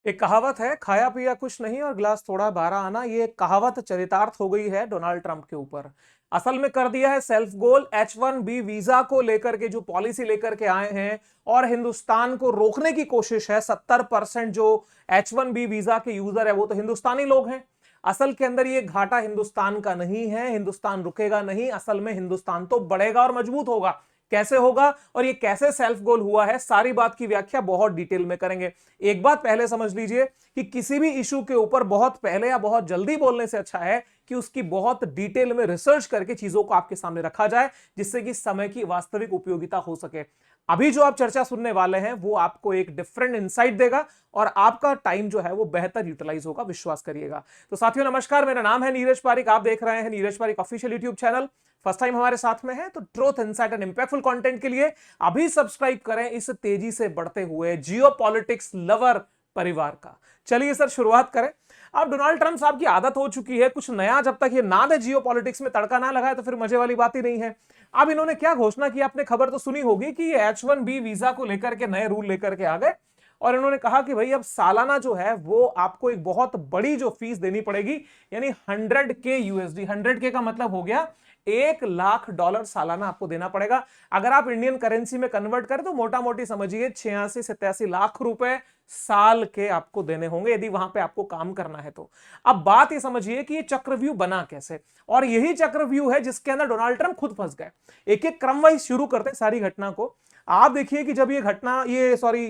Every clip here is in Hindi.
एक कहावत है, खाया पिया कुछ नहीं और गिलास थोड़ा बारह आना। ये कहावत चरितार्थ हो गई है डोनाल्ड ट्रंप के ऊपर। असल में कर दिया है सेल्फ गोल। H1B वीजा को लेकर के जो पॉलिसी लेकर के आए हैं और हिंदुस्तान को रोकने की कोशिश है। 70% जो H1B वीजा के यूजर है वो तो हिंदुस्तानी लोग हैं। असल के अंदर ये घाटा हिंदुस्तान का नहीं है, हिंदुस्तान रुकेगा नहीं। असल में हिंदुस्तान तो बढ़ेगा और मजबूत होगा। कैसे होगा और ये कैसे सेल्फ गोल हुआ है, सारी बात की व्याख्या बहुत डिटेल में करेंगे। एक बात पहले समझ लीजिए कि किसी भी इशू के ऊपर बहुत पहले या बहुत जल्दी बोलने से अच्छा है कि उसकी बहुत डिटेल में रिसर्च करके चीजों को आपके सामने रखा जाए, जिससे कि समय की वास्तविक उपयोगिता हो सके। अभी जो आप चर्चा सुनने वाले हैं वो आपको एक डिफरेंट इंसाइट देगा और आपका टाइम जो है वो बेहतर यूटिलाइज होगा, विश्वास करिएगा। तो साथियों नमस्कार, मेरा नाम है नीरज पारिक। आप देख रहे हैं Neeraj Pareek official YouTube channel. First time हमारे साथ में है तो truth insight and impactful content के लिए अभी सब्सक्राइब करें इस तेजी से बढ़ते हुए जियो पॉलिटिक्स लवर परिवार का। चलिए सर शुरुआत करें। अब डोनाल्ड ट्रंप साहब की आदत हो चुकी है कुछ नया जब तक ये ना दे, जियो पॉलिटिक्स में तड़का ना लगाए तो फिर मजे वाली बात ही नहीं है। अब इन्होंने क्या घोषणा की, आपने खबर तो सुनी होगी कि ये H1B वीजा को लेकर के नए रूल लेकर के आ गए और इन्होंने कहा कि भाई अब सालाना जो है वो आपको एक बहुत बड़ी जो फीस देनी पड़ेगी, यानी 100K USD। 100K का मतलब हो गया $1,00,000 सालाना आपको देना पड़ेगा। अगर आप इंडियन करेंसी में कन्वर्ट करें तो मोटा मोटी समझिए 86-87 लाख रुपए साल के आपको देने होंगे यदि वहां पे आपको काम करना है तो। अब बात ये समझिए कि ये चक्रव्यूह बना कैसे, और यही चक्रव्यूह है जिसके अंदर डोनाल्ड ट्रंप खुद फंस गए। एक एक क्रम वाइज शुरू करते हैं सारी घटना को। आप देखिए कि जब ये घटना ये सॉरी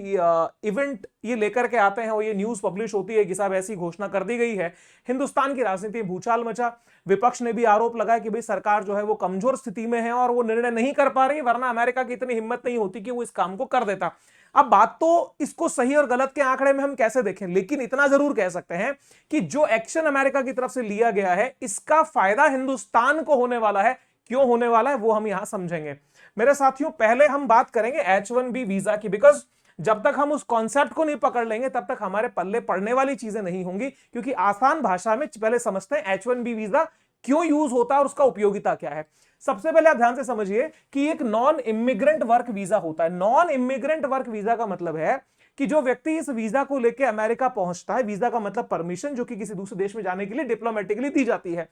इवेंट ये लेकर के आते हैं और ये न्यूज पब्लिश होती है कि साहब ऐसी घोषणा कर दी गई है, हिंदुस्तान की राजनीति में भूचाल मचा। विपक्ष ने भी आरोप लगाया कि भाई सरकार जो है वो कमजोर स्थिति में है और वो निर्णय नहीं कर पा रही, वरना अमेरिका की इतनी हिम्मत नहीं होती कि वो इस काम को कर देता। अब बात तो इसको सही और गलत के आंकड़े में हम कैसे देखें, लेकिन इतना जरूर कह सकते हैं कि जो एक्शन अमेरिका की तरफ से लिया गया है इसका फायदा हिंदुस्तान को होने वाला है। क्यों होने वाला है वो हम यहां समझेंगे। मेरे साथियों पहले हम बात करेंगे H1B वीजा की, बिकॉज जब तक हम उस कॉन्सेप्ट को नहीं पकड़ लेंगे तब तक हमारे पल्ले पड़ने वाली चीजें नहीं होंगी। क्योंकि आसान भाषा में पहले समझते हैं H1B वीजा क्यों यूज होता है और उसका उपयोगिता क्या है। सबसे पहले आप ध्यान से समझिए कि एक नॉन इमिग्रेंट वर्क वीजा होता है। नॉन इमिग्रेंट वर्क वीजा का मतलब है कि जो व्यक्ति इस वीजा को लेकर अमेरिका पहुंचता है, वीजा का मतलब परमिशन जो कि किसी दूसरे देश में जाने के लिए डिप्लोमेटिकली दी जाती है।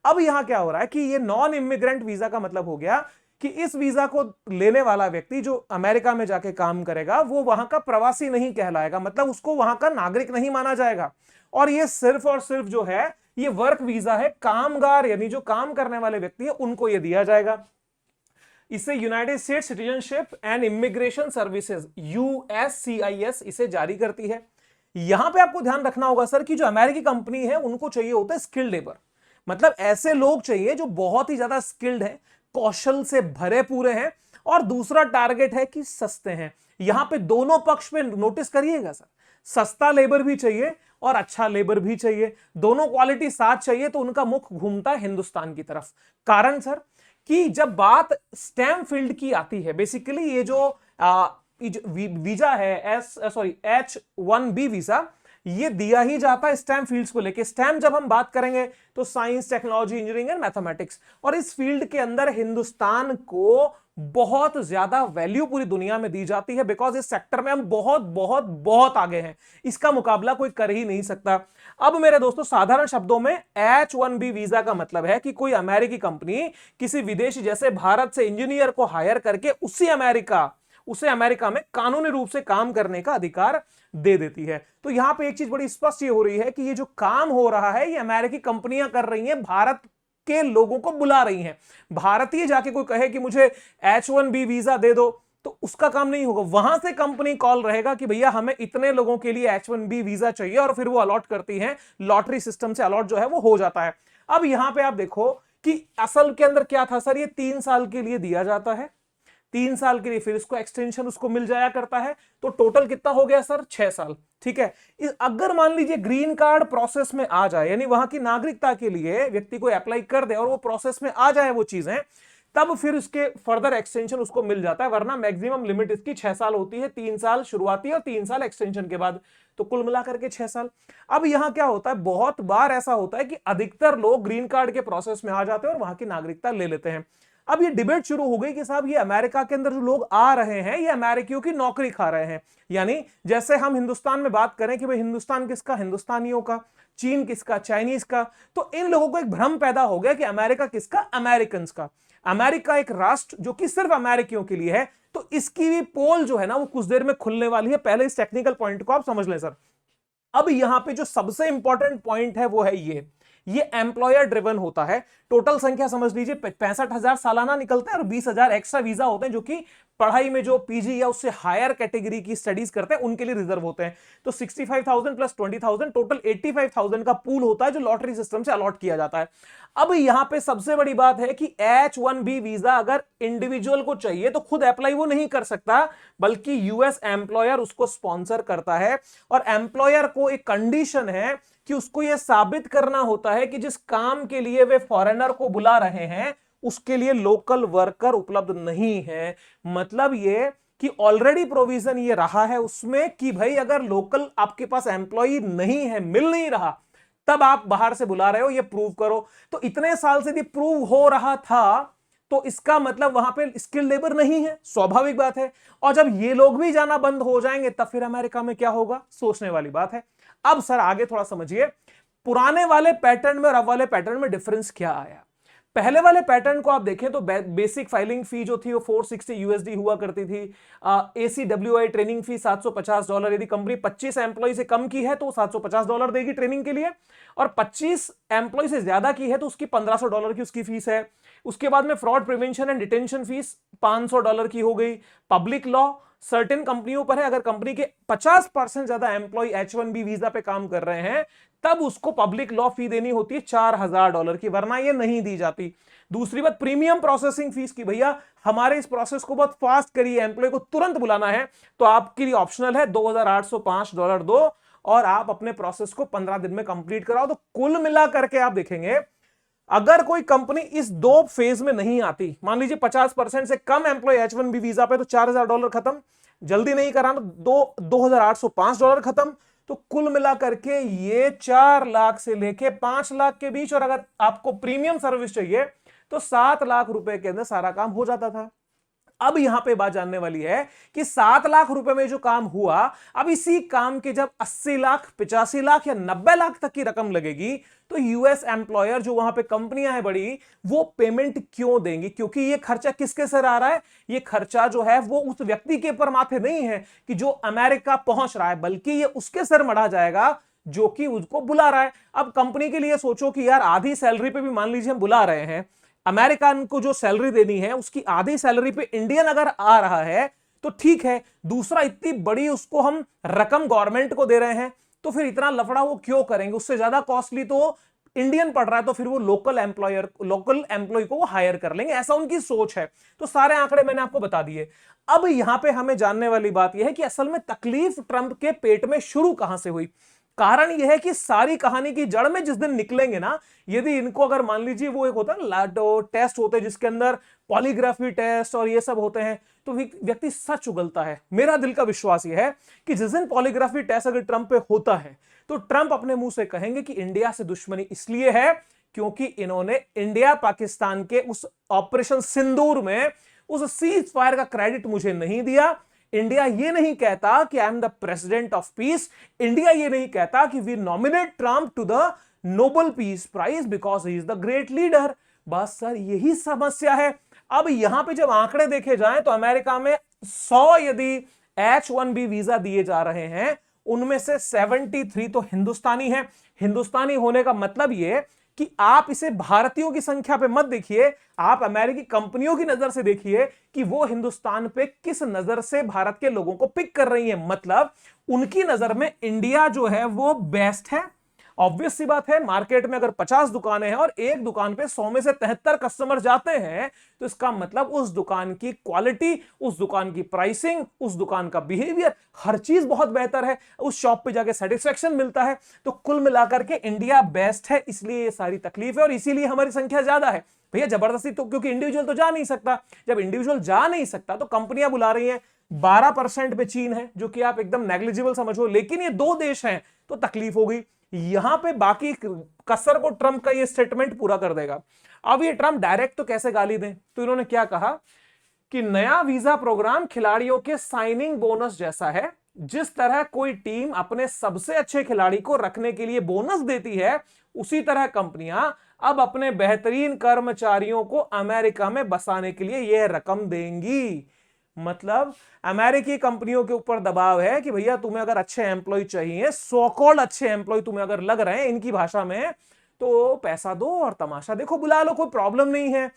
अब यहां क्या हो रहा है कि ये नॉन इमिग्रेंट वीजा का मतलब हो गया कि इस वीजा को लेने वाला व्यक्ति जो अमेरिका में जाके काम करेगा वो वहां का प्रवासी नहीं कहलाएगा, मतलब उसको वहां का नागरिक नहीं माना जाएगा। और ये सिर्फ और सिर्फ जो है ये वर्क वीजा है, कामगार यानी जो काम करने वाले व्यक्ति है उनको ये दिया जाएगा। इसे United state citizenship and immigration services USCIS इसे जारी करती है। यहां पे आपको ध्यान रखना होगा सर कि जो अमेरिकी कंपनी है उनको चाहिए होता है स्किल्ड लेबर, मतलब ऐसे लोग चाहिए जो बहुत ही ज्यादा स्किल्ड हैं, कौशल से भरे पूरे हैं। और दूसरा टारगेट है कि सस्ते हैं। यहां पे दोनों पक्ष में नोटिस करिएगा सर, सस्ता लेबर भी चाहिए और अच्छा लेबर भी चाहिए, दोनों क्वालिटी साथ चाहिए। तो उनका मुख घूमता है हिंदुस्तान की तरफ। कारण सर कि जब बात स्टेम फील्ड की आती है, बेसिकली ये जो वीजा है H1B वीजा, ये दिया ही जाता है स्टेम फील्ड्स को लेके। स्टेम जब हम बात करेंगे तो science, technology, engineering and mathematics, और इस फील्ड के अंदर हिंदुस्तान को बहुत ज्यादा वैल्यू पूरी दुनिया में दी जाती है, बिकॉज इस सेक्टर में हम बहुत बहुत बहुत आगे हैं। इसका मुकाबला कोई कर ही नहीं सकता। अब मेरे दोस्तों साधारण शब्दों में H1B वीजा का मतलब है कि कोई अमेरिकी कंपनी किसी विदेशी जैसे भारत से इंजीनियर को हायर करके उसे अमेरिका में कानूनी रूप से काम करने का अधिकार दे देती है। तो यहां पे एक चीज बड़ी स्पष्ट ये हो रही है कि ये जो काम हो रहा है ये अमेरिकी कंपनियां कर रही हैं, भारत के लोगों को बुला रही हैं। भारतीय जाके कोई कहे कि मुझे H1B वीजा दे दो तो उसका काम नहीं होगा, वहां से कंपनी कॉल रहेगा कि भैया हमें इतने लोगों के लिए H1B वीजा चाहिए, और फिर वो अलॉट करती है, लॉटरी सिस्टम से अलॉट जो है वो हो जाता है। अब यहां पे आप देखो कि असल के अंदर क्या था सर, ये 3 साल के लिए दिया जाता है, 3 साल के लिए, फिर इसको एक्सटेंशन उसको मिल जाया करता है। तो टोटल कितना हो गया सर, 6 साल। ठीक है, अगर मान लीजिए ग्रीन कार्ड प्रोसेस में आ जाए, यानी वहां की नागरिकता के लिए व्यक्ति को अप्लाई कर दे और वो प्रोसेस में आ जाए वो चीजें, तब फिर उसके फर्दर एक्सटेंशन उसको मिल जाता है। वरना मैक्सिमम लिमिट इसकी 6 साल होती है, 3 साल शुरुआती और 3 साल एक्सटेंशन के बाद, तो कुल मिलाकर के 6 साल। अब यहां क्या होता है, बहुत बार ऐसा होता है कि अधिकतर लोग ग्रीन कार्ड के प्रोसेस में आ जाते हैं और वहां की नागरिकता ले लेते हैं। अब ये डिबेट शुरू हो गई कि साहब ये अमेरिका के अंदर जो लोग आ रहे हैं ये अमेरिकियों की नौकरी खा रहे हैं। यानी जैसे हम हिंदुस्तान में बात करें कि भाई हिंदुस्तान किसका, हिंदुस्तानियों का, चीन किसका, चाइनीज का, तो इन लोगों को एक भ्रम पैदा हो गया कि अमेरिका किसका, अमेरिकन का। अमेरिका एक राष्ट्र जो कि सिर्फ अमेरिकियों के लिए है, तो इसकी भी पोल जो है ना वो कुछ देर में खुलने वाली है। पहले इस टेक्निकल पॉइंट को आप समझ लें सर। अब यहां पे जो सबसे इंपॉर्टेंट पॉइंट है वो है ये एम्प्लॉयर ड्रिवन होता है। टोटल संख्या समझ लीजिए 65,000 सालाना निकलते हैं और 20,000 एक्स्ट्रा वीजा होते हैं जो कि पढ़ाई में जो पीजी या उससे हायर कैटेगरी की स्टडीज करते हैं उनके लिए रिजर्व होते हैं। तो 65,000 प्लस 20,000 टोटल 85,000 का पूल होता है जो लॉटरी सिस्टम से अलॉट किया जाता है। अब यहां पे सबसे बड़ी बात है कि H1B वीजा अगर इंडिविजुअल को चाहिए तो खुद अप्लाई वो नहीं कर सकता, बल्कि यूएस एम्प्लॉयर उसको स्पॉन्सर करता है। और एम्प्लॉयर को एक कंडीशन है कि उसको यह साबित करना होता है कि जिस काम के लिए वे फॉरेनर को बुला रहे हैं उसके लिए लोकल वर्कर उपलब्ध नहीं है। मतलब ये कि ऑलरेडी प्रोविजन ये रहा है उसमें कि भाई अगर लोकल आपके पास एम्प्लॉई नहीं है, मिल नहीं रहा, तब आप बाहर से बुला रहे हो, ये प्रूव करो। तो इतने साल से यदि प्रूव हो रहा था तो इसका मतलब वहां पे स्किल्ड लेबर नहीं है, स्वाभाविक बात है। और जब ये लोग भी जाना बंद हो जाएंगे तब फिर अमेरिका में क्या होगा, सोचने वाली बात है। अब सर आगे थोड़ा समझिए, पुराने वाले पैटर्न में और अब वाले पैटर्न में डिफरेंस क्या आया। पहले वाले पैटर्न को आप देखें तो बेसिक फाइलिंग फी जो थी वो 460 यूएसडी हुआ करती थी। ACWI ट्रेनिंग फी $750। यदि कंपनी 25 एम्प्लॉय से कम की है तो $750 देगी ट्रेनिंग के लिए, और 25 एम्प्लॉय से ज्यादा की है तो उसकी $1,500 की उसकी फीस है। उसके बाद में fraud prevention and detention fees $500 की हो गई। पब्लिक लॉ सर्टेन कंपनियों पर है, अगर कंपनी के 50% ज्यादा एम्प्लॉय H1B वीजा पे काम कर रहे हैं तब उसको पब्लिक लॉ फी देनी होती है $4,000 की, वरना ये नहीं दी जाती। दूसरी बात प्रीमियम प्रोसेसिंग फीस की, भैया हमारे इस प्रोसेस को बहुत फास्ट करिए, एम्प्लॉय को तुरंत बुलाना है तो आपके लिए ऑप्शनल है $2,805 दो और आप अपने प्रोसेस को 15 दिन में कंप्लीट कराओ। तो कुल मिला करके आप देखेंगे अगर कोई कंपनी इस दो फेज में नहीं आती, मान लीजिए 50% से कम एम्प्लॉय H1B वीजा पे, तो $4,000 खत्म, जल्दी नहीं कराना तो $2,805 खत्म। तो कुल मिला करके ये 4 लाख से लेके 5 लाख के बीच, और अगर आपको प्रीमियम सर्विस चाहिए तो 7 लाख रुपए के अंदर सारा काम हो जाता था। अब यहां पे बात जानने वाली है कि 7 लाख रुपए में जो काम हुआ, अब इसी काम के जब 80 लाख, 85 लाख या 90 लाख तक की रकम लगेगी तो यूएस एम्प्लॉयर जो वहां पे कंपनियां हैं बड़ी, वो पेमेंट क्यों देंगी? क्योंकि ये खर्चा किसके सर आ रहा है? ये खर्चा जो है वो उस व्यक्ति के पर माथे नहीं है कि जो अमेरिका पहुंच रहा है, बल्कि ये उसके सर मढ़ा जाएगा जो कि उसको बुला रहा है। अब कंपनी के लिए सोचो कि यार आधी सैलरी पे भी मान लीजिए हम बुला रहे हैं, अमेरिकन को जो सैलरी देनी है उसकी आधी सैलरी पे इंडियन अगर आ रहा है तो ठीक है, दूसरा इतनी बड़ी उसको हम रकम गवर्नमेंट को दे रहे हैं तो फिर इतना लफड़ा वो क्यों करेंगे? उससे ज्यादा कॉस्टली तो इंडियन पड़ रहा है, तो फिर वो लोकल एम्प्लॉय को वो हायर कर लेंगे, ऐसा उनकी सोच है। तो सारे आंकड़े मैंने आपको बता दिए। अब यहां पे हमें जानने वाली बात यह है कि असल में तकलीफ ट्रंप के पेट में शुरू कहां से हुई। कारण यह है कि सारी कहानी की जड़ में जिस दिन निकलेंगे ना, यदि इनको अगर मान लीजिए वो एक होता है ना टेस्ट होते हैं जिसके अंदर पॉलीग्राफी टेस्ट और ये सब होते हैं, तो व्यक्ति सच उगलता है। मेरा दिल का विश्वास यह है कि जिस दिन पॉलीग्राफी टेस्ट अगर ट्रंप पे होता है तो ट्रंप अपने मुंह से कहेंगे कि इंडिया से दुश्मनी इसलिए है क्योंकि इन्होंने इंडिया पाकिस्तान के उस ऑपरेशन सिंदूर में उस सीज फायर का क्रेडिट मुझे नहीं दिया। इंडिया ये नहीं कहता कि I am the president of peace, India ये नहीं कहता कि we nominate Trump to the Nobel peace prize because he is the great leader. बस सर यही समस्या है। अब यहां पे जब आंकड़े देखे जाएं तो अमेरिका में 100 यदि H1B वीजा दिए जा रहे हैं, उनमें से 73 तो हिंदुस्तानी है। हिंदुस्तानी होने का मतलब यह कि आप इसे भारतीयों की संख्या पे मत देखिए, आप अमेरिकी कंपनियों की नजर से देखिए कि वो हिंदुस्तान पे किस नजर से भारत के लोगों को पिक कर रही है। मतलब उनकी नजर में इंडिया जो है वो बेस्ट है। ऑब्वियस सी बात है, मार्केट में अगर 50 दुकानें हैं और एक दुकान पे 100 में से 73 कस्टमर जाते हैं तो इसका मतलब उस दुकान की क्वालिटी, उस दुकान की प्राइसिंग, उस दुकान का बिहेवियर, हर चीज बहुत बेहतर है, उस शॉप पे जाके सेटिस्फेक्शन मिलता है। तो कुल मिलाकर के इंडिया बेस्ट है, इसलिए ये सारी तकलीफ है और इसीलिए हमारी संख्या ज्यादा है। भैया जबरदस्ती तो, क्योंकि इंडिविजुअल तो जा नहीं सकता, जब इंडिविजुअल जा नहीं सकता तो कंपनियां बुला रही हैं। 12% पे चीन है, जो कि आप एकदम नेग्लिजिबल समझो, लेकिन ये दो देश हैं तो तकलीफ हो गई। यहां पे बाकी कसर को ट्रंप का ये स्टेटमेंट पूरा कर देगा। अब ये ट्रंप डायरेक्ट तो कैसे गाली दें, तो इन्होंने क्या कहा कि नया वीजा प्रोग्राम खिलाड़ियों के साइनिंग बोनस जैसा है। जिस तरह कोई टीम अपने सबसे अच्छे खिलाड़ी को रखने के लिए बोनस देती है, उसी तरह कंपनियां अब अपने बेहतरीन कर्मचारियों को अमेरिका में बसाने के लिए यह रकम देंगी। मतलब अमेरिकी कंपनियों के ऊपर दबाव है कि भैया तुम्हें अगर अच्छे एम्प्लॉय चाहिए, सो कॉल्ड अच्छे एम्प्लॉय तुम्हें अगर लग रहे हैं इनकी भाषा में, तो पैसा दो और तमाशा देखो, बुला लो, कोई प्रॉब्लम नहीं है।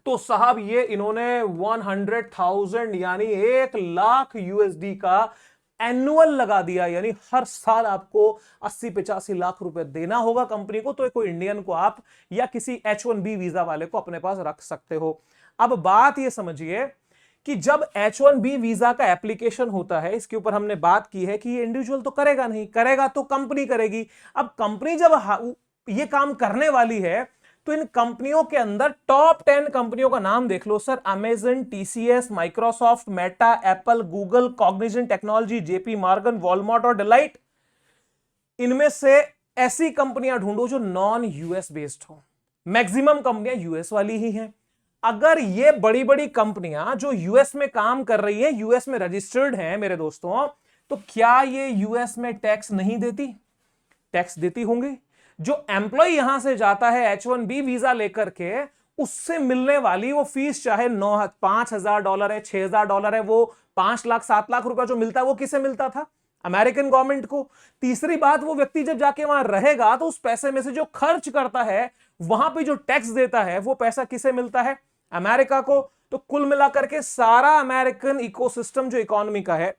तो साहब ये इन्होंने 100,000 यानी 1 लाख USD का एनुअल लगा दिया, यानी हर साल आपको 80-85 लाख रुपए देना होगा कंपनी को। तो कोई इंडियन को आप या किसी H1B वीजा वाले को अपने पास रख सकते हो। अब बात ये समझिए कि जब H1B वीजा का एप्लीकेशन होता है, इसके ऊपर हमने बात की है कि ये इंडिविजुअल तो करेगा नहीं, करेगा तो कंपनी करेगी। अब कंपनी जब ये काम करने वाली है, तो इन कंपनियों के अंदर टॉप 10 कंपनियों का नाम देख लो sir. Amazon, TCS, Microsoft, Meta, Apple, Google, Cognizant technology, JP Morgan, Walmart और डिलाइट। इनमें से ऐसी कंपनियां ढूंढो जो नॉन US बेस्ड हो। मैक्सिमम कंपनियां US वाली ही हैं। अगर ये बड़ी बड़ी कंपनियां जो US में काम कर रही है, US में रजिस्टर्ड हैं मेरे दोस्तों, तो क्या ये US में टैक्स नहीं देती? टैक्स देती होंगी। जो एम्प्लॉय यहां से जाता है H1B वीजा लेकर के, उससे मिलने वाली वो फीस चाहे $5,000 है, $6,000 है, वो 5 लाख 7 लाख रुपया जो मिलता है वो किसे मिलता था? अमेरिकन गवर्नमेंट को। तीसरी बात, वो व्यक्ति जब जाके वहां रहेगा तो उस पैसे में से जो खर्च करता है, वहां पे जो टैक्स देता है, वो पैसा किसे मिलता है? अमेरिका को। तो कुल मिलाकर के सारा अमेरिकन इकोसिस्टम जो इकोनॉमी का है,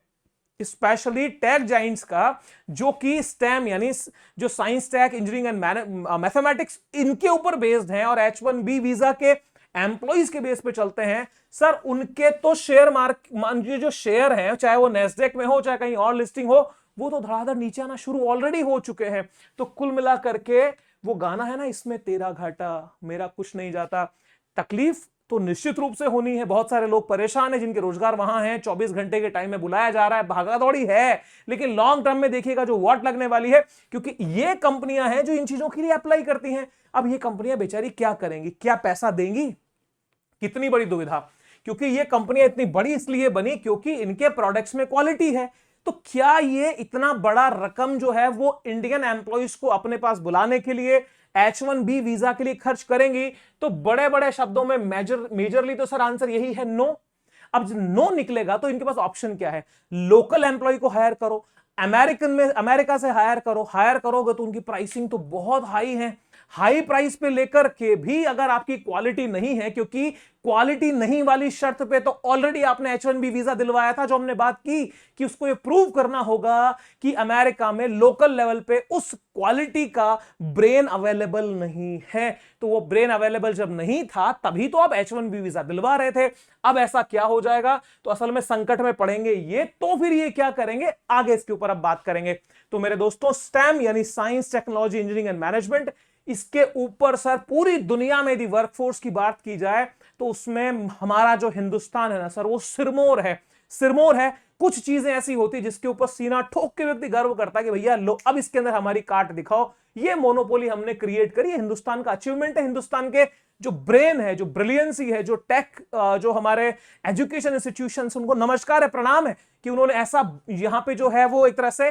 स्पेशली टेक जाइंट्स का, जो कि स्टेम यानी जो science, tech, engineering and mathematics, इनके ऊपर बेस्ड हैं और H1B वीजा के एम्प्लॉइज के बेस पे चलते हैं सर, उनके तो शेयर मार्केट जो शेयर हैं, चाहे वो नेस्डेक में हो चाहे कहीं और लिस्टिंग हो, वो तो धड़ाधड़ नीचे आना शुरू ऑलरेडी हो चुके हैं। तो कुल मिला करके वो गाना है ना, इसमें तेरा घाटा मेरा कुछ नहीं जाता, तकलीफ तो निश्चित रूप से होनी है। बहुत सारे लोग परेशान हैं जिनके रोजगार वहां हैं, 24 घंटे के टाइम में बुलाया जा रहा है, भागादौड़ी है, लेकिन लॉन्ग टर्म में देखिएगा जो वाट लगने वाली है, क्योंकि ये कंपनियां हैं जो इन चीजों के लिए अप्लाई करती हैं। अब ये कंपनियां बेचारी क्या करेंगी, क्या पैसा देंगी? कितनी बड़ी दुविधा, क्योंकि ये कंपनियां इतनी बड़ी इसलिए बनी क्योंकि इनके प्रोडक्ट्स में क्वालिटी है। तो क्या ये इतना बड़ा रकम जो है वो इंडियन एम्प्लॉइज को अपने पास बुलाने के लिए, H1B वीजा के लिए खर्च करेंगी? तो बड़े बड़े शब्दों में मेजरली तो सर आंसर यही है, नो। अब नो निकलेगा तो इनके पास ऑप्शन क्या है? लोकल एम्प्लॉय को हायर करो, अमेरिका से हायर करो। हायर करोगे तो उनकी प्राइसिंग तो बहुत हाई है, हाई प्राइस पे लेकर के भी अगर आपकी क्वालिटी नहीं है, क्योंकि क्वालिटी नहीं वाली शर्त पे तो ऑलरेडी आपने H1B वीजा दिलवाया था, जो हमने बात की कि उसको ये प्रूव करना होगा कि अमेरिका में लोकल लेवल पे उस क्वालिटी का ब्रेन अवेलेबल नहीं है। तो वो ब्रेन अवेलेबल जब नहीं था तभी तो आप H1B वीजा दिलवा रहे थे। अब ऐसा क्या हो जाएगा, तो असल में संकट में पड़ेंगे ये, तो फिर ये क्या करेंगे आगे, इसके ऊपर अब बात करेंगे। तो मेरे दोस्तों, स्टेम यानी science, technology, engineering and management, इसके ऊपर सर पूरी दुनिया में यदि वर्कफोर्स की बात की जाए तो उसमें हमारा जो हिंदुस्तान है ना सर, वो सिरमौर है, सिरमौर है। कुछ चीजें ऐसी होती जिसके ऊपर सीना ठोक के व्यक्ति गर्व करता है कि भैया लो अब इसके अंदर हमारी काट दिखाओ। ये मोनोपोली हमने क्रिएट करी है, हिंदुस्तान का अचीवमेंट है। हिंदुस्तान के जो ब्रेन है, जो ब्रिलियंसी है, जो टेक, जो हमारे एजुकेशन इंस्टीट्यूशन, उनको नमस्कार है, प्रणाम है कि उन्होंने ऐसा यहां पे जो है वो एक तरह से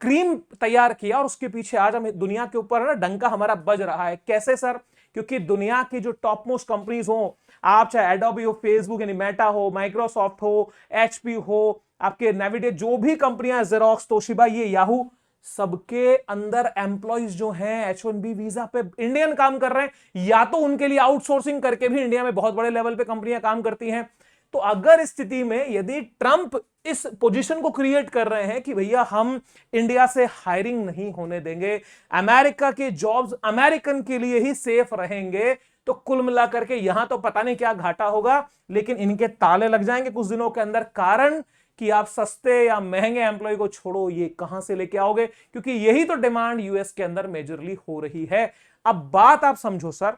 क्रीम तैयार किया और उसके पीछे आज हम दुनिया के ऊपर ना डंका हमारा बज रहा है। कैसे सर? क्योंकि दुनिया की जो टॉप मोस्ट कंपनीज हो, आप चाहे एडोबी हो, फेसबुक यानी मेटा हो, माइक्रोसॉफ्ट हो, HP हो, आपके नेविडेट, जो भी कंपनियां, जेरोक्स, तोशिबा, ये याहू, सबके अंदर एम्प्लॉइज जो हैं H1B वीजा पे इंडियन काम कर रहे हैं, या तो उनके लिए आउटसोर्सिंग करके भी इंडिया में बहुत बड़े लेवल पे कंपनियां काम करती हैं। तो अगर इस स्थिति में यदि ट्रंप इस पोजीशन को क्रिएट कर रहे हैं कि भैया हम इंडिया से हायरिंग नहीं होने देंगे, अमेरिका के जॉब्स अमेरिकन के लिए ही सेफ रहेंगे, तो कुल मिलाकर के यहां तो पता नहीं क्या घाटा होगा, लेकिन इनके ताले लग जाएंगे कुछ दिनों के अंदर। कारण कि आप सस्ते या महंगे एम्प्लॉय को छोड़ो, ये कहां से लेके आओगे, क्योंकि यही तो डिमांड यूएस के अंदर मेजरली हो रही है। अब बात आप समझो सर,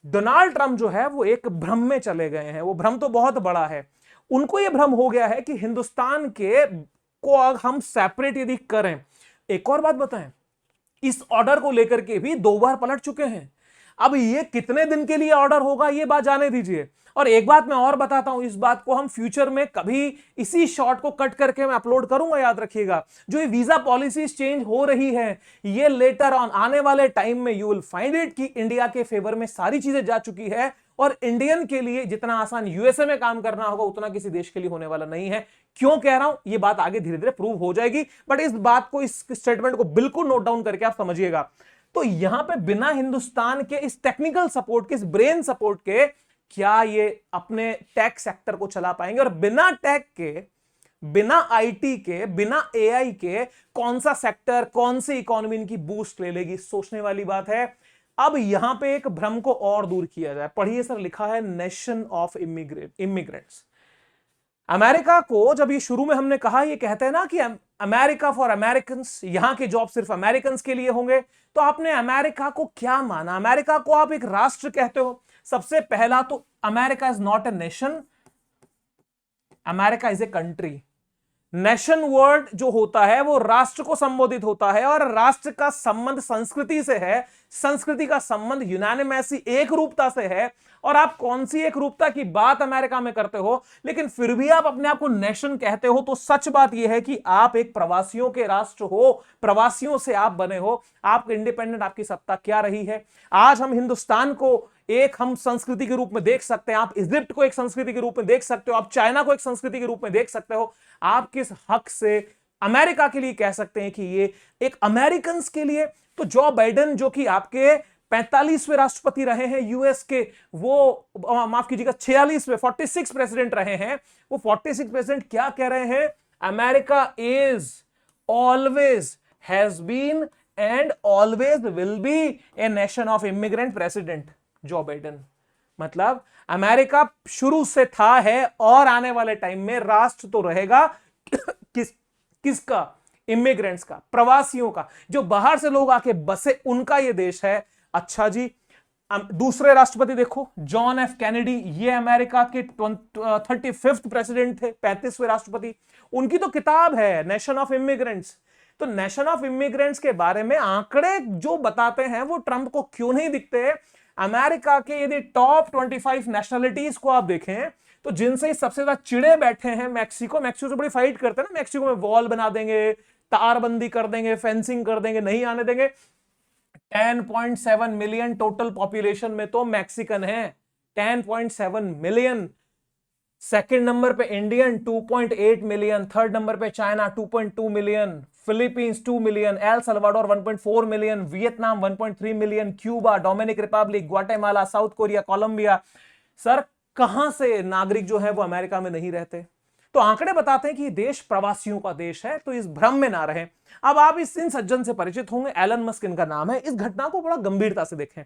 डोनाल्ड ट्रंप जो है वो एक भ्रम में चले गए हैं। वो भ्रम तो बहुत बड़ा है। उनको यह भ्रम हो गया है कि हिंदुस्तान के को हम सेपरेट यदि करें। एक और बात बताएं, इस ऑर्डर को लेकर के भी 2 बार पलट चुके हैं। अब ये कितने दिन के लिए ऑर्डर होगा ये बात जाने दीजिए। और एक बात मैं और बताता हूं, इस बात को हम फ्यूचर में कभी इसी शॉर्ट को कट करके मैं अपलोड करूंगा, याद रखिएगा। जो ये वीजा पॉलिसीज चेंज हो रही है, ये लेटर ऑन आने वाले टाइम में यू विल फाइंड इट कि इंडिया के फेवर में सारी चीजें जा चुकी है, और इंडियन के लिए जितना आसान यूएसए में काम करना होगा उतना किसी देश के लिए होने वाला नहीं है। क्यों कह रहा हूं, ये बात आगे धीरे धीरे प्रूव हो जाएगी, बट इस बात को, इस स्टेटमेंट को बिल्कुल नोट डाउन करके आप समझिएगा। तो यहां पे बिना हिंदुस्तान के इस टेक्निकल सपोर्ट के, इस ब्रेन सपोर्ट के, क्या ये अपने टेक सेक्टर को चला पाएंगे? और बिना टेक के, बिना आईटी के, बिना एआई के कौन सा सेक्टर, कौन सी इकोनॉमी इनकी बूस्ट ले लेगी? सोचने वाली बात है। अब यहां पे एक भ्रम को और दूर किया जाए। पढ़िए सर, लिखा है नेशन ऑफ इमिग्रेंट्स। अमेरिका को जब ये शुरू में हमने कहा, ये कहते हैं ना कि अमेरिका फॉर अमेरिकन, यहां के जॉब सिर्फ अमेरिकन के लिए होंगे, तो आपने अमेरिका को क्या माना? अमेरिका को आप एक राष्ट्र कहते हो। सबसे पहला तो America is not a nation, America is a country. Nation word जो होता है वो राष्ट्र को संबोधित होता है, और राष्ट्र का संबंध संस्कृति से है, संस्कृति का संबंध यूनानिमसी, एक रूपता से है। और आप कौन सी एक रूपता की बात अमेरिका में करते हो, लेकिन फिर भी आप अपने आप को नेशन कहते हो, तो सच बात यह है कि आप एक प्रवासियों के राष्ट्र हो, प्रवासियों से आप बने हो। आपके इंडिपेंडेंट, आपकी सत्ता क्या रही है? आज हम हिंदुस्तान को एक हम संस्कृति के रूप में देख सकते हैं, आप इजिप्ट को एक संस्कृति के रूप में देख सकते हो, आप चाइना को एक संस्कृति के रूप में देख सकते हो। आप किस हक से अमेरिका के लिए कह सकते हैं कि ये एक अमेरिकन के लिए? तो जो बाइडेन, जो कि आपके 45वें राष्ट्रपति रहे हैं यूएस के, वो माफ कीजिएगा 46वें, 46 प्रेसिडेंट रहे हैं, वो 46 प्रेसिडेंट क्या कह रहे हैं? America is, always has been and always will be a nation of immigrant. President Joe Biden, मतलब अमेरिका शुरू से था, है और आने वाले टाइम में राष्ट्र तो रहेगा किसका? इमिग्रेंट्स का, प्रवासियों का, जो बाहर से लोग आके बसे, उनका ये देश है। अच्छा जी, दूसरे राष्ट्रपति देखो, जॉन एफ कैनेडी, ये अमेरिका के 35th प्रेसिडेंट थे, 35वें राष्ट्रपति। उनकी तो किताब है नेशन ऑफ इमिग्रेंट्स। तो नेशन ऑफ इमिग्रेंट्स के बारे में आंकड़े जो बताते हैं वो ट्रंप को क्यों नहीं दिखते? अमेरिका के यदि टॉप 25 नेशनलिटीज को आप देखें, तो जिनसे सबसे ज्यादा चिड़े बैठे हैं मैक्सिको से बड़ी फाइट करते हैं ना, मैक्सिको में वॉल बना देंगे, तारबंदी कर देंगे, फेंसिंग कर देंगे, नहीं आने देंगे। 10.7 मिलियन टोटल पॉपुलेशन में तो मैक्सिकन है, 10.7 मिलियन। सेकंड नंबर पे इंडियन 2.8 मिलियन, थर्ड नंबर पे China 2.2 million, Philippines 2 million, El Salvador 1.4 million, Vietnam 1.3 million, Cuba, Dominic Republic, Guatemala, South Korea, Colombia. Sir, कहां से नागरिक जो है वो अमेरिका में नहीं रहते? तो आंकड़े बताते हैं कि ये देश प्रवासियों का देश है, तो इस भ्रम में ना रहें। अब आप इन सज्जन से परिचित होंगे, एलन मस्क इनका नाम है। इस घटना को बड़ा गंभीरता से देखें।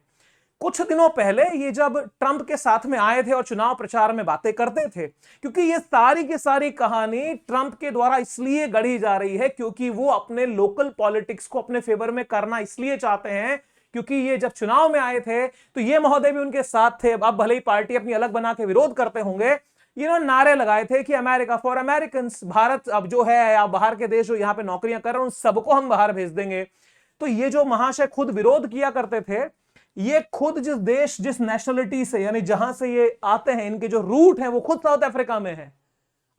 कुछ दिनों पहले ये जब ट्रंप के साथ में आए थे और चुनाव प्रचार में बातें करते थे, क्योंकि ये सारी की सारी कहानी ट्रंप के द्वारा इसलिए गढ़ी जा रही है क्योंकि वो अपने लोकल पॉलिटिक्स को अपने फेवर में करना इसलिए चाहते हैं, क्योंकि ये जब चुनाव में आए थे तो ये महोदय भी उनके साथ थे। अब भले ही पार्टी अपनी अलग बना के विरोध करते होंगे, इन्होंने नारे लगाए थे कि अमेरिका फॉर अमेरिकन, भारत अब जो है, या बाहर के देश जो यहां पे नौकरियां कर रहे हैं उन सबको हम बाहर भेज देंगे। तो ये जो महाशय खुद विरोध किया करते थे, ये खुद जिस देश, जिस नेशनलिटी से, यानी जहां से ये आते हैं, इनके जो रूट हैं वो खुद साउथ अफ्रीका में है,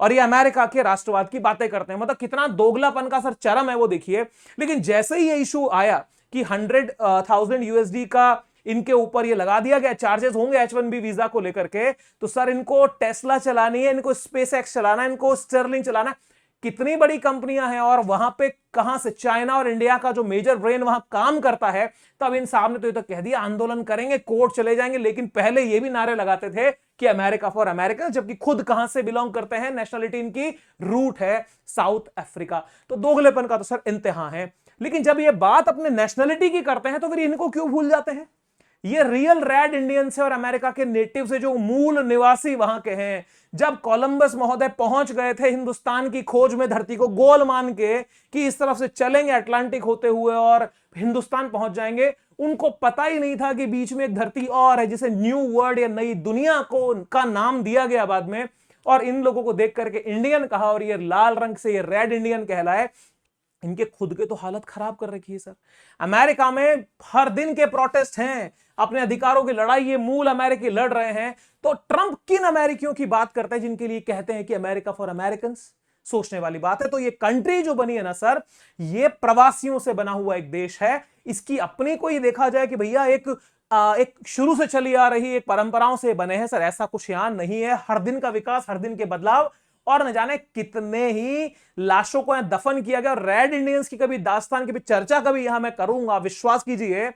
और ये अमेरिका के राष्ट्रवाद की बातें करते हैं। मतलब कितना दोगलापन का सर चरम है वो देखिए। लेकिन जैसे ही ये इशू आया कि 100,000 यूएसडी का इनके ऊपर ये लगा दिया गया, चार्जेस होंगे H1B वीजा को लेकर के, तो सर इनको टेस्ला चलानी है, इनको स्पेसएक्स चलाना है, इनको स्टर्लिंग चलाना है। कितनी बड़ी कंपनियां हैं, और वहां पे कहां से चाइना और इंडिया का जो मेजर ब्रेन वहां काम करता है। तब इन साहब ने तो ये तो कह दिया आंदोलन करेंगे, कोर्ट चले जाएंगे, लेकिन पहले ये भी नारे लगाते थे कि अमेरिका फॉर अमेरिकन, जबकि खुद कहां से बिलोंग करते हैं, नेशनलिटी इनकी रूट है साउथ अफ्रीका। तो दोगलेपन का तो सर इंतहा है। लेकिन जब ये बात अपने नेशनलिटी की करते हैं तो फिर इनको क्यों भूल जाते हैं? ये रियल रेड इंडियन से और अमेरिका के नेटिव से, जो मूल निवासी वहां के हैं, जब कोलंबस महोदय पहुंच गए थे हिंदुस्तान की खोज में, धरती को गोल मान के कि इस तरफ से चलेंगे अटलांटिक होते हुए और हिंदुस्तान पहुंच जाएंगे, उनको पता ही नहीं था कि बीच में एक धरती और है जिसे न्यू वर्ल्ड या नई दुनिया को का नाम दिया गया बाद में। और इन लोगों को देख करके इंडियन कहा और ये लाल रंग से ये रेड इंडियन कहलाए, इनके खुद के तो हालत खराब कर रखी है सर। अमेरिका में हर दिन के प्रोटेस्ट हैं, अपने अधिकारों की लड़ाई ये मूल अमेरिकी लड़ रहे हैं। तो ट्रंप किन अमेरिकियों की बात करते हैं जिनके लिए कहते हैं कि अमेरिका फॉर अमेरिकन? सोचने वाली बात है। तो ये कंट्री जो बनी है ना सर, ये प्रवासियों से बना हुआ एक देश है। इसकी अपनी कोई देखा जाए कि भैया एक शुरू से चली आ रही एक परंपराओं से बने हैं सर, ऐसा कुछ यहां नहीं है। हर दिन का विकास, हर दिन के बदलाव, और न जाने कितने ही लाशों को यहां दफन किया गया। रेड इंडियंस की कभी दास्तान की भी चर्चा कभी यहां मैं करूंगा, विश्वास कीजिए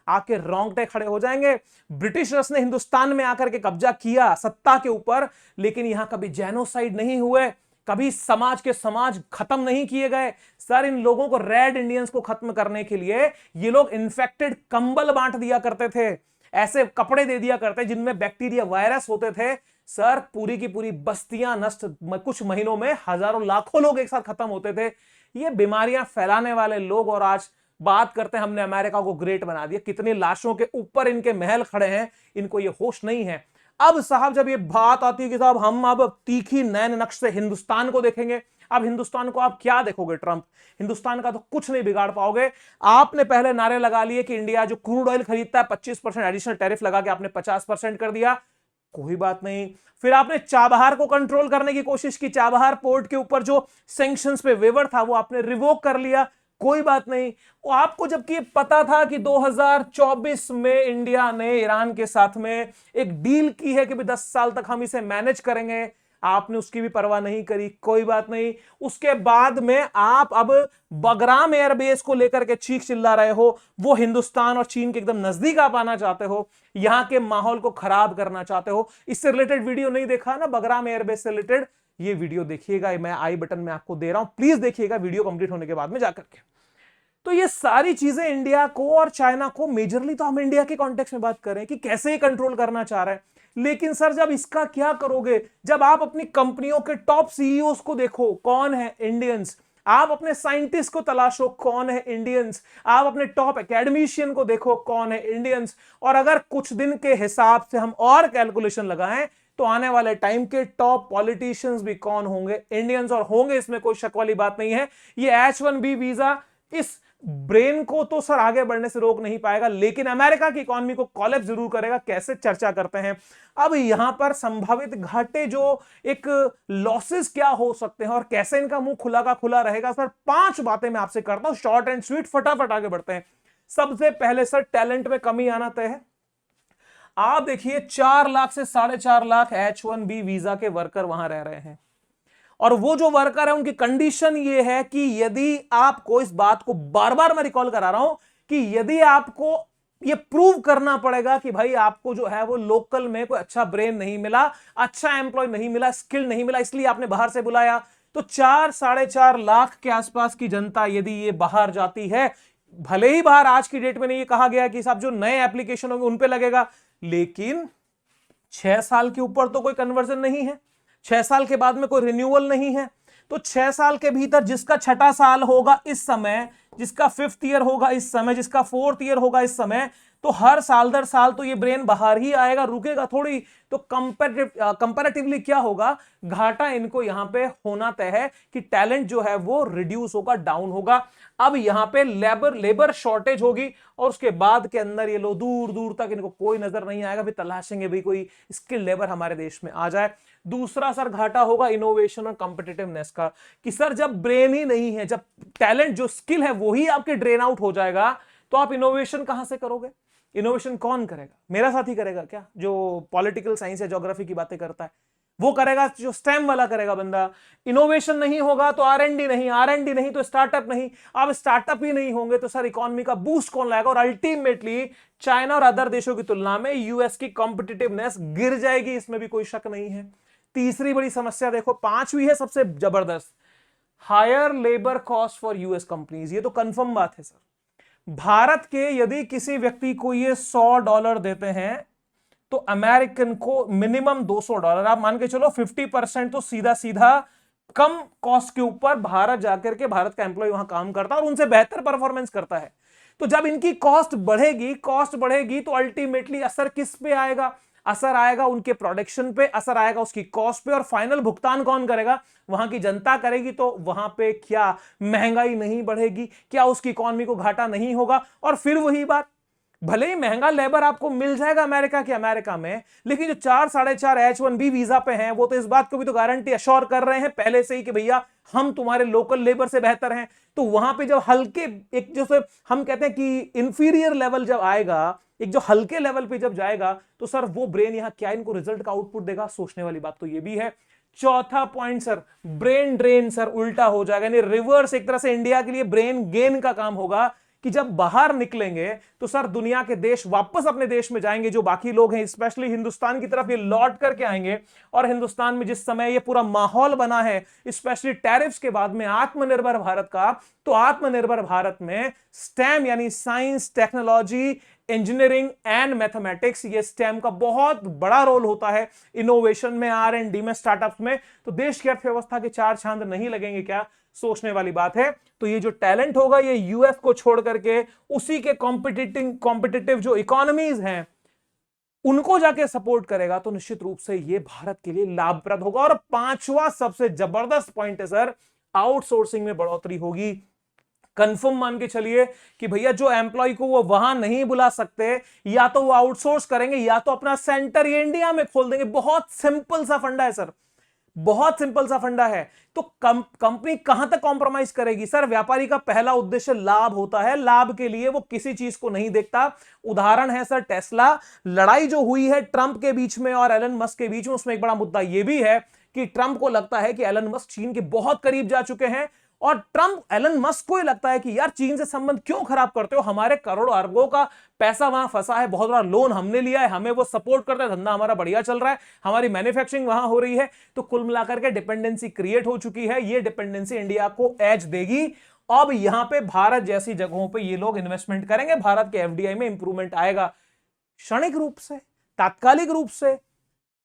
आके रोंगटे खड़े हो जाएंगे। ब्रिटिशर्स ने हिंदुस्तान में आकर के कब्जा किया सत्ता के ऊपर, लेकिन यहां कभी जेनोसाइड नहीं हुए, कभी समाज के समाज खत्म नहीं किए गए सर। इन लोगों को, रेड इंडियंस को खत्म करने के लिए ये लोग इन्फेक्टेड कंबल बांट दिया करते थे, ऐसे कपड़े दे दिया करते जिनमें बैक्टीरिया वायरस होते थे सर। पूरी की पूरी बस्तियां नष्ट, कुछ महीनों में हजारों लाखों लोग एक साथ खत्म होते थे। ये बीमारियां फैलाने वाले लोग, और आज बात करते हैं हमने अमेरिका को ग्रेट बना दिया। कितनी लाशों के ऊपर इनके महल खड़े हैं, इनको ये होश नहीं है। अब साहब जब ये बात आती है कि साहब हम अब तीखी नैन नक्श से हिंदुस्तान को देखेंगे, अब हिंदुस्तान को आप क्या देखोगे ट्रंप? हिंदुस्तान का तो कुछ नहीं बिगाड़ पाओगे। आपने पहले नारे लगा लिए कि इंडिया जो क्रूड ऑयल खरीदता है 25% एडिशनल टैरिफ लगा के आपने 50% कर दिया, कोई बात नहीं। फिर आपने चाबहार को कंट्रोल करने की कोशिश की, चाबहार पोर्ट के ऊपर जो सैंक्शंस पे वेवर था वो आपने रिवोक कर लिया, कोई बात नहीं। वो आपको जबकि पता था कि 2024 में इंडिया ने ईरान के साथ में एक डील की है कि 10 साल तक हम इसे मैनेज करेंगे, आपने उसकी भी परवाह नहीं करी, कोई बात नहीं। उसके बाद में आप अब बगराम एयरबेस को लेकर के चीख चिल्ला रहे हो, वो हिंदुस्तान और चीन के एकदम नजदीक आप आना चाहते हो, यहां के माहौल को खराब करना चाहते हो। इससे रिलेटेड वीडियो नहीं देखा ना बगराम एयरबेस से रिलेटेड, ये वीडियो देखिएगा, मैं आई बटन में आपको दे रहा हूं, प्लीज देखिएगा वीडियो कंप्लीट होने के बाद में जाकर के। तो ये सारी चीजें इंडिया को और चाइना को, मेजरली तो हम इंडिया के कॉन्टेक्स्ट में बात करें कि कैसे ये कंट्रोल करना चाह रहे हैं। लेकिन सर जब इसका क्या करोगे, जब आप अपनी कंपनियों के टॉप सीईओस को देखो, कौन है? इंडियंस। आप अपने साइंटिस्ट को तलाशो, कौन है? इंडियंस। आप अपने टॉप एकेडमिशियन को देखो, कौन है? इंडियंस। और अगर कुछ दिन के हिसाब से हम और कैलकुलेशन लगाएं तो आने वाले टाइम के टॉप पॉलिटिशियंस भी कौन होंगे? इंडियंस। और होंगे, इसमें कोई शक वाली बात नहीं है। ये H1B वीजा इस ब्रेन को तो सर आगे बढ़ने से रोक नहीं पाएगा, लेकिन अमेरिका की इकोनॉमी को कॉलेप्स जरूर करेगा। कैसे? चर्चा करते हैं। अब यहां पर संभावित घाटे, जो एक लॉसेस क्या हो सकते हैं और कैसे इनका मुंह खुला का खुला रहेगा सर, 5 बातें मैं आपसे करता हूं, शॉर्ट एंड स्वीट, फटाफट आगे बढ़ते हैं। सबसे पहले सर, टैलेंट में कमी आना तय है। आप देखिए 4 लाख से 4.5 लाख H1B वीजा के वर्कर वहां रह रहे हैं, और वो जो वर्कर है उनकी कंडीशन ये है कि यदि आपको, इस बात को बार बार मैं रिकॉल करा रहा हूं, कि यदि आपको ये प्रूव करना पड़ेगा कि भाई आपको जो है वो लोकल में कोई अच्छा ब्रेन नहीं मिला, अच्छा एम्प्लॉय नहीं मिला, स्किल नहीं मिला, इसलिए आपने बाहर से बुलाया, तो 4-4.5 लाख के आसपास की जनता यदि ये बाहर जाती है, भले ही बाहर आज की डेट में नहीं, ये कहा गया कि साहब जो नए एप्लीकेशन होंगे उन पे लगेगा, लेकिन 6 साल के ऊपर तो कोई कन्वर्जन नहीं है, 6 साल के बाद में कोई रिन्यूअल नहीं है। तो 6 साल के भीतर जिसका 6ठा साल होगा इस समय, जिसका 5th ईयर होगा इस समय, जिसका 4th ईयर होगा इस समय, तो हर साल दर साल तो ये ब्रेन बाहर ही आएगा, रुकेगा थोड़ी। तो कंपैरेटिवली क्या होगा, घाटा इनको यहां पे होना तय है कि टैलेंट जो है वो रिड्यूस होगा, डाउन होगा। अब यहां पे लेबर शॉर्टेज होगी, और उसके बाद के अंदर ये लोग दूर दूर तक इनको कोई नजर नहीं आएगा, फिर तलाशेंगे भी कोई स्किल लेबर हमारे देश में आ जाए। दूसरा सर घाटा होगा इनोवेशन और कॉम्पिटिटिवनेस का, कि सर जब ब्रेन ही नहीं है, जब टैलेंट जो स्किल है वही आपके ड्रेन आउट हो जाएगा, तो आप इनोवेशन कहां से करोगे? इनोवेशन कौन करेगा? मेरा साथी करेगा क्या, जो पॉलिटिकल साइंस या ज्योग्राफी की बातें करता है वो करेगा, जो स्टेम वाला करेगा बंदा। इनोवेशन नहीं होगा तो आरएनडी नहीं, आरएनडी नहीं तो स्टार्टअप नहीं। अब स्टार्टअप ही नहीं होंगे तो सर इकोनॉमी का बूस्ट कौन लाएगा? और अल्टीमेटली चाइना और अदर देशों की तुलना में यूएस की कॉम्पिटिटिवनेस गिर जाएगी, इसमें भी कोई शक नहीं है। तीसरी बड़ी समस्या देखो, 5वीं है सबसे जबरदस्त, higher labour cost for US companies. ये तो कंफर्म बात है सर। भारत के यदि किसी व्यक्ति को ये $100 देते हैं तो अमेरिकन को मिनिमम $200, आप मान के चलो 50% तो सीधा सीधा कम कॉस्ट के ऊपर भारत जाकर के भारत का एम्प्लॉय वहां काम करता है और उनसे बेहतर परफॉर्मेंस करता है। तो जब इनकी कॉस्ट बढ़ेगी तो अल्टीमेटली असर किस पे आएगा? असर आएगा उनके प्रोडक्शन पे, असर आएगा उसकी कॉस्ट पे, और फाइनल भुगतान कौन करेगा? वहां की जनता करेगी। तो वहां पे क्या महंगाई नहीं बढ़ेगी? क्या उसकी इकोनॉमी को घाटा नहीं होगा? और फिर वही बात, भले ही महंगा लेबर आपको मिल जाएगा अमेरिका में, लेकिन जो 4-4.5 H1B वीजा पे हैं वो तो इस बात को भी तो गारंटी अश्योर कर रहे हैं पहले से ही कि भैया हम तुम्हारे लोकल लेबर से बेहतर हैं। तो वहां पे जब हल्के, एक जो हम कहते हैं कि इंफीरियर लेवल जब आएगा, एक जो हल्के लेवल पे जब जाएगा, तो सर वो ब्रेन यहां क्या इनको रिजल्ट का आउटपुट देगा? सोचने वाली बात तो ये भी है। चौथा point sir, brain drain sir उल्टा हो जाएगा, यानी रिवर्स, एक तरह से इंडिया के लिए ब्रेन गेन का काम होगा कि जब बाहर निकलेंगे तो सर दुनिया के देश वापस अपने देश में जाएंगे, जो बाकी लोग हैं स्पेशली हिंदुस्तान की तरफ ये लौट करके आएंगे। और हिंदुस्तान में जिस समय ये पूरा माहौल बना है स्पेशली टैरिफ्स के बाद में आत्मनिर्भर भारत का, तो आत्मनिर्भर भारत में स्टेम यानी science, technology, engineering and mathematics, ये स्टेम का बहुत बड़ा रोल होता है इनोवेशन में, R&D में, स्टार्टअप्स में। तो देश की अर्थव्यवस्था के चार चांद नहीं लगेंगे क्या? सोचने वाली बात है। तो ये जो टैलेंट होगा ये यूएस को छोड़ करके उसी के कॉम्पिटिटिव जो इकोनॉमीज हैं उनको जाके सपोर्ट करेगा, तो निश्चित रूप से ये भारत के लिए लाभप्रद होगा। और पांचवा सबसे जबरदस्त पॉइंट है सर, आउटसोर्सिंग में बढ़ोतरी होगी। कंफर्म मान के चलिए कि भैया जो एम्प्लॉय को वो वहां नहीं बुला सकते, या तो वो आउटसोर्स करेंगे या तो अपना सेंटर ये इंडिया में खोल देंगे। बहुत सिंपल सा फंडा है सर, बहुत सिंपल सा फंडा है। तो कंपनी कहां तक कॉम्प्रोमाइज करेगी? सर व्यापारी का पहला उद्देश्य लाभ होता है, लाभ के लिए वो किसी चीज को नहीं देखता। उदाहरण है सर टेस्ला। लड़ाई जो हुई है ट्रंप के बीच में और एलन मस्क के बीच में, उसमें एक बड़ा मुद्दा यह भी है कि ट्रंप को लगता है कि एलन मस्क चीन के बहुत करीब जा चुके हैं, और ट्रंप एलन मस्क को लगता है कि यार चीन से संबंध क्यों खराब करते हो, हमारे करोड़ों अरबों का पैसा वहां फंसा है, बहुत बड़ा लोन हमने लिया है, हमें वो सपोर्ट करता है, धंधा हमारा बढ़िया चल रहा है, हमारी मैन्युफैक्चरिंग वहां हो रही है। तो कुल मिलाकर के डिपेंडेंसी क्रिएट हो चुकी है। ये डिपेंडेंसी इंडिया को एज देगी। अब यहां पे भारत जैसी जगहों पे ये लोग इन्वेस्टमेंट करेंगे, भारत के एफडीआई में इंप्रूवमेंट आएगा। क्षणिक रूप से, तात्कालिक रूप से,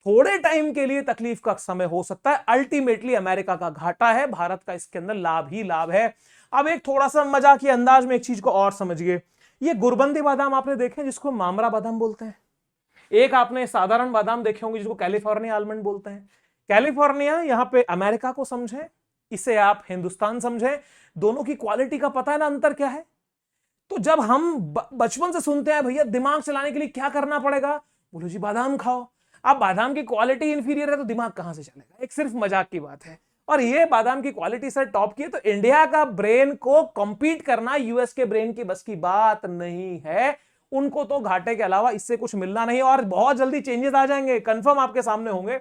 थोड़े टाइम के लिए तकलीफ का समय हो सकता है, अल्टीमेटली अमेरिका का घाटा है, भारत का इसके अंदर लाभ ही लाभ है। अब एक थोड़ा सा मजाकी अंदाज में एक चीज को और समझिए। ये गुरबंदी बादाम आपने देखे जिसको मामरा बादाम बोलते हैं, एक आपने साधारण बादाम देखे होंगे जिसको कैलिफोर्निया आलमंड बोलते हैं। कैलिफोर्निया यहां पे अमेरिका को समझें, इसे आप हिंदुस्तान समझें, दोनों की क्वालिटी का पता है ना अंतर क्या है? तो जब हम बचपन से सुनते हैं भैया दिमाग चलाने के लिए क्या करना पड़ेगा, बोलो जी बादाम खाओ। अब बादाम की क्वालिटी इंफीरियर है तो दिमाग कहां से चलेगा? एक सिर्फ मजाक की बात है। और ये बादाम की क्वालिटी सर टॉप की है, तो इंडिया का ब्रेन को कंपीट करना यूएस के ब्रेन की बस की बात नहीं है। उनको तो घाटे के अलावा इससे कुछ मिलना नहीं, और बहुत जल्दी चेंजेस आ जाएंगे, कंफर्म आपके सामने होंगे।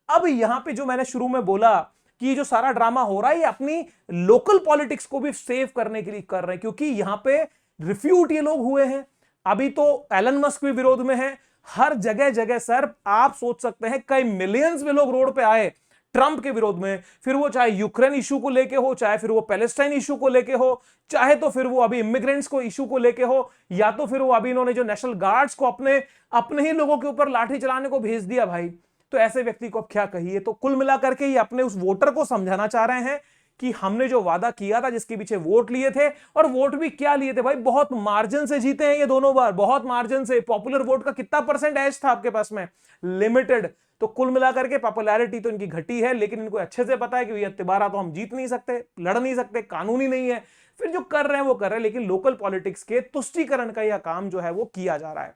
अब यहां पे जो मैंने शुरू में बोला कि जो सारा ड्रामा हो रहा है ये अपनी लोकल पॉलिटिक्स को भी सेव करने के लिए कर रहे हैं, क्योंकि यहां पे रिफ्यूट ये लोग हुए हैं। अभी तो एलन मस्क भी विरोध में है, हर जगह जगह सर आप सोच सकते हैं कई मिलियंस में लोग रोड पे आए ट्रंप के विरोध में। फिर वो चाहे यूक्रेन इशू को लेके हो, चाहे फिर वो पैलेस्टाइन इशू को लेके हो, चाहे तो फिर वो अभी इमिग्रेंट्स को इशू को लेके हो, या तो फिर वो अभी इन्होंने जो नेशनल गार्ड्स को अपने ही लोगों के ऊपर लाठी चलाने को भेज दिया भाई। तो ऐसे व्यक्ति को अब क्या कहिए? तो कुल मिलाकर के ये अपने उस वोटर को समझाना चाह रहे हैं कि हमने जो वादा किया था, जिसके पीछे वोट लिए थे, और वोट भी क्या लिए थे भाई, बहुत मार्जिन से जीते हैं ये दोनों बार, बहुत मार्जिन से। पॉपुलर वोट का कितना परसेंटेज था आपके पास में? लिमिटेड। तो कुल मिलाकर के पॉपुलैरिटी तो इनकी घटी है, लेकिन इनको अच्छे से पता है कि ये तिबारा तो हम जीत नहीं सकते, लड़ नहीं सकते, कानूनी नहीं है। फिर जो कर रहे हैं वो कर रहे हैं, लेकिन लोकल पॉलिटिक्स के तुष्टीकरण का यह काम जो है वो किया जा रहा है।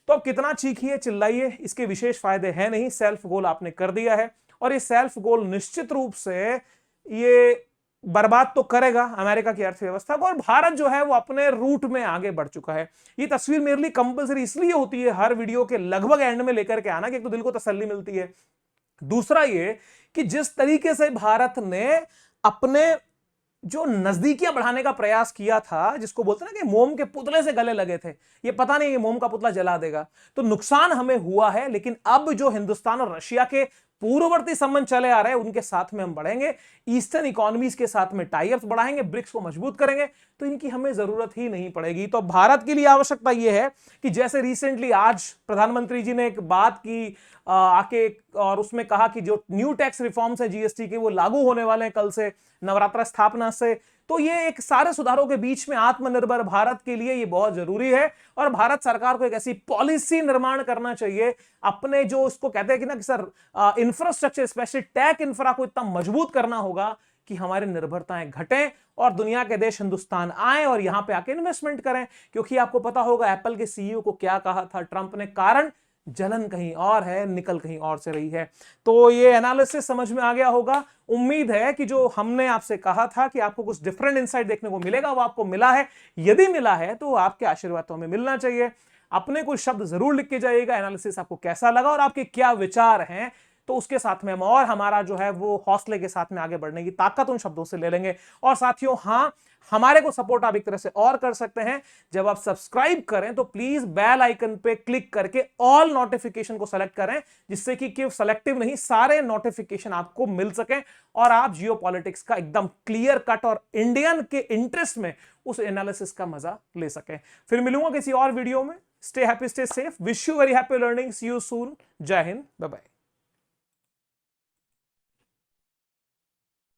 तो अब कितना चीखिए चिल्लाइए, इसके विशेष फायदे हैं नहीं। सेल्फ गोल आपने कर दिया है, और ये सेल्फ गोल निश्चित रूप से ये बर्बाद तो करेगा अमेरिका की अर्थव्यवस्था को, और भारत जो है वो अपने रूट में आगे बढ़ चुका है। ये तस्वीर मेरे लिए कंपलसरी इसलिए होती है हर वीडियो के लगभग एंड में लेकर के आना, कि एक तो दिल को तसल्ली मिलती है, दूसरा ये कि जिस तरीके से भारत ने अपने जो नजदीकियां बढ़ाने का प्रयास किया था, जिसको बोलते हैं ना कि मोम के पुतले से गले लगे थे, ये पता नहीं ये मोम का पुतला जला देगा, तो नुकसान हमें हुआ है। लेकिन अब जो हिंदुस्तान और रशिया के पूर्ववर्ती संबंध चले आ रहे हैं उनके साथ में हम बढ़ेंगे, ईस्टर्न इकोनॉमीज के साथ में टाई अप्स बढ़ाएंगे, ब्रिक्स को मजबूत करेंगे, तो इनकी हमें जरूरत ही नहीं पड़ेगी। तो भारत के लिए आवश्यकता यह है कि जैसे रिसेंटली आज प्रधानमंत्री जी ने एक बात की आके, और उसमें कहा कि जो न्यू टैक्स रिफॉर्म्स है जीएसटी के वो लागू होने वाले हैं कल से, नवरात्रा स्थापना से, तो ये एक सारे सुधारों के बीच में आत्मनिर्भर भारत के लिए ये बहुत जरूरी है और भारत सरकार को एक ऐसी पॉलिसी निर्माण करना चाहिए अपने जो उसको कहते हैं कि ना कि sir infrastructure specially tech infra को इतना मजबूत करना होगा कि हमारी निर्भरताएं घटें और दुनिया के देश हिंदुस्तान आए और यहां पे आके इन्वेस्टमेंट करें। क्योंकि आपको पता होगा एप्पल के सीईओ को क्या कहा था ट्रंप ने, कारण जलन कहीं और है, निकल कहीं और से रही है। तो ये एनालिसिस समझ में आ गया होगा। उम्मीद है कि जो हमने आपसे कहा था कि आपको कुछ डिफरेंट इंसाइट देखने को मिलेगा वो आपको मिला है। यदि मिला है तो आपके आशीर्वाद तो हमें मिलना चाहिए। अपने कुछ शब्द जरूर लिख के जाइएगा, एनालिसिस आपको कैसा लगा और आपके क्या विचार हैं, तो उसके साथ में हम और हमारा जो है वो हौसले के साथ में आगे बढ़ने की ताकत उन शब्दों से ले लेंगे। और साथियों हां, हमारे को सपोर्ट आप एक तरह से और कर सकते हैं। जब आप सब्सक्राइब करें तो प्लीज बेल आइकन पे क्लिक करके ऑल नोटिफिकेशन को सेलेक्ट करें, जिससे कि केवल सेलेक्टिव नहीं सारे नोटिफिकेशन आपको मिल सके और आप जियो पॉलिटिक्स का एकदम क्लियर कट और इंडियन के इंटरेस्ट में उस एनालिसिस का मजा ले सकें। फिर मिलूंगा किसी और वीडियो में। Stay happy, stay safe, wish you very happy learning, see you soon, जय हिंद, बाय बाय।